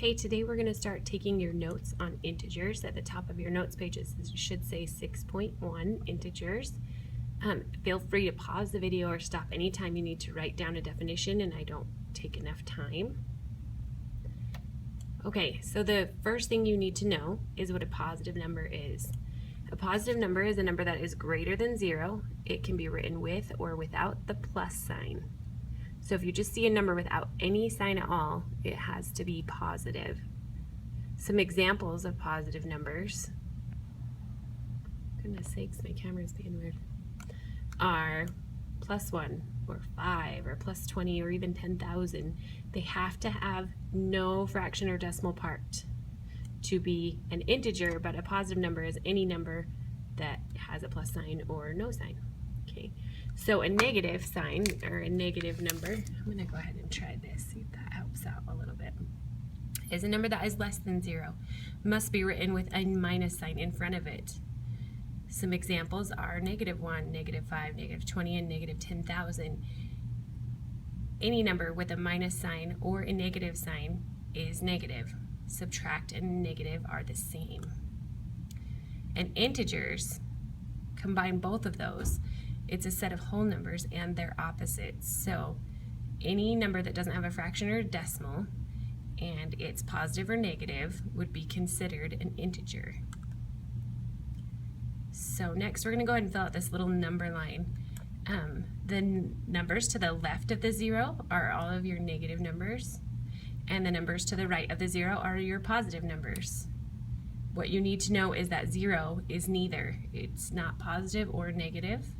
Okay, today we're going to start taking your notes on integers. At the top of your notes pages, it should say 6.1 integers. Feel free to pause the video or stop anytime you need to write down a definition and I don't take enough time. Okay, so the first thing you need to know is what a positive number is. A positive number is a number that is greater than 0. It can be written with or without the plus sign. So if you just see a number without any sign at all, it has to be positive. Some examples of positive numbers, goodness sakes, my camera's being weird, are +1 or 5 or +20 or even 10,000. They have to have no fraction or decimal part to be an integer, but a positive number is any number that has a plus sign or no sign. Okay, so a negative sign or a negative number, I'm going to go ahead and try this, see if that helps out a little bit, is a number that is less than 0. Must be written with a minus sign in front of it. Some examples are -1, -5, -20, and -10,000. Any number with a minus sign or a negative sign is negative. Subtract and negative are the same. And integers combine both of those. It's a set of whole numbers and their opposites. So any number that doesn't have a fraction or a decimal and it's positive or negative would be considered an integer. So next we're going to go ahead and fill out this little number line. The numbers to the left of the 0 are all of your negative numbers, and the numbers to the right of the 0 are your positive numbers. What you need to know is that 0 is neither. It's not positive or negative.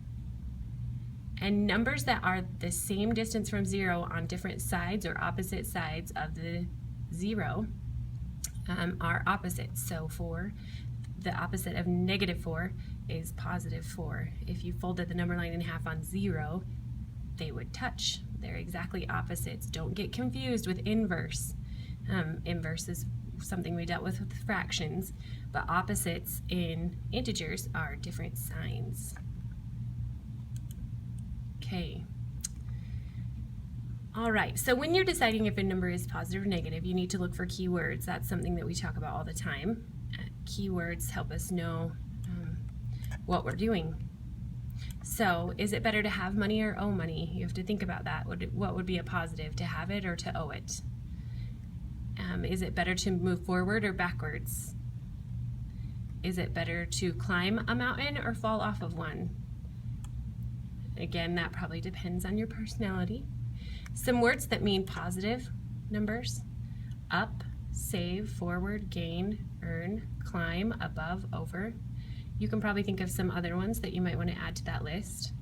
And numbers that are the same distance from 0 on different sides or opposite sides of the 0 are opposites. So the opposite of -4 is +4. If you folded the number line in half on 0, they would touch. They're exactly opposites. Don't get confused with inverse. Inverse is something we dealt with fractions, but opposites in integers are different signs. Okay. All right, so when you're deciding if a number is positive or negative, you need to look for keywords. That's something that we talk about all the time. Keywords help us know what we're doing. So, is it better to have money or owe money? You have to think about that. What would be a positive, to have it or to owe it? Is it better to move forward or backwards? Is it better to climb a mountain or fall off of one? Again, that probably depends on your personality. Some words that mean positive numbers: up, save, forward, gain, earn, climb, above, over. You can probably think of some other ones that you might want to add to that list.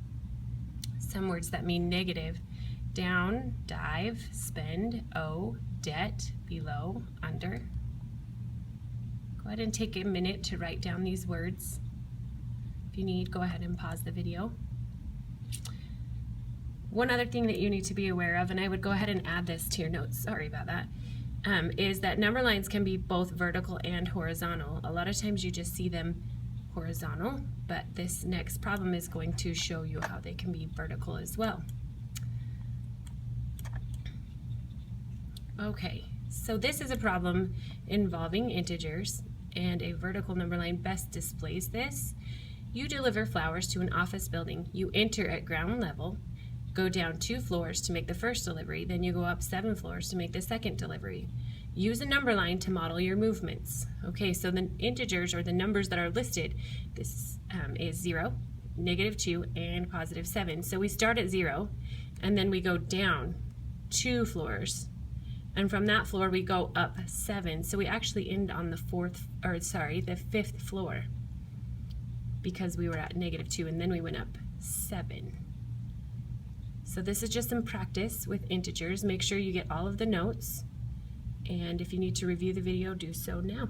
Some words that mean negative: down, dive, spend, owe, debt, below, under. Go ahead and take a minute to write down these words. If you need, go ahead and pause the video. One other thing that you need to be aware of, and I would go ahead and add this to your notes, sorry about that, is that number lines can be both vertical and horizontal. A lot of times you just see them horizontal, but this next problem is going to show you how they can be vertical as well. Okay, so this is a problem involving integers, and a vertical number line best displays this. You deliver flowers to an office building. You enter at ground level, go down 2 floors to make the first delivery, then you go up 7 floors to make the second delivery. Use a number line to model your movements. Okay, so the integers, or the numbers that are listed, this is 0, -2, and +7. So we start at 0, and then we go down 2 floors, and from that floor we go up 7. So we actually end on the 5th floor, because we were at -2, and then we went up 7. So this is just some practice with integers. Make sure you get all of the notes, and if you need to review the video, do so now.